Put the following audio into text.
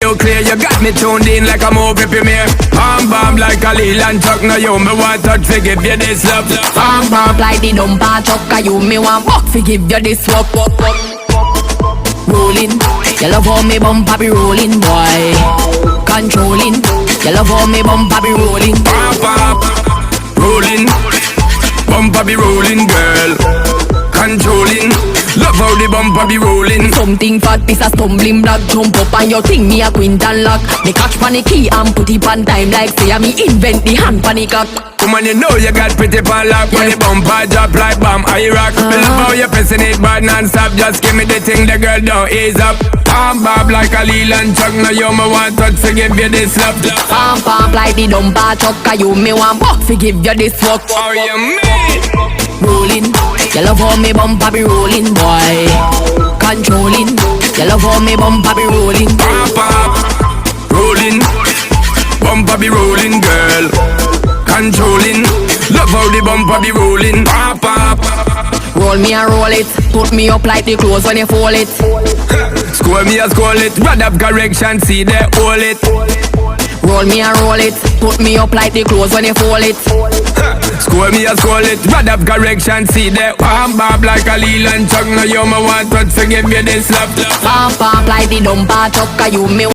you clear. You got me tuned in like a movie premiere. Bomb like a Leland truck. Now you me want touch to give you this love. Bomb like the dumper truck. You me want buck to give you this walk. Rolling, you love how me bumper be rolling, boy. Controlling, you love how me bumper be rolling. Pop, rolling, bumper be rolling, girl. Controlling, love how the bumper be rolling. Something fat piece a stumbling block. Jump up on your thing, me a quintal lock. Me catch panic key and put it on time like say me invent the hand panic cock. Woman, you know you got pretty pan lock. When the bumper drop like bomb, I rock. Me love how you pressing it bad non-stop. Just give me the thing, the girl don't ease up. Bob like a Leland truck. Now you me want touch to give you this love. Pump like the dumper truck. You me want buck to give you this walk. How you mean? Rolling, you love how me bumper be rolling, boy. Controlling, you love how me bumper be rolling. Pop, rolling, bumper be rolling, girl. Controlling, love how the bumper be rolling. Pop, roll me and roll it. Put me up like the clothes when you fold it. Score me and score it. Rod up correction, see they hold it. Roll me and roll it. Put me up like the clothes when you fold it. Score me and score it. Rod up correction, see they bob like a Leland truck. Now you me want touch to give you this love. Pump like the dumper truck. You me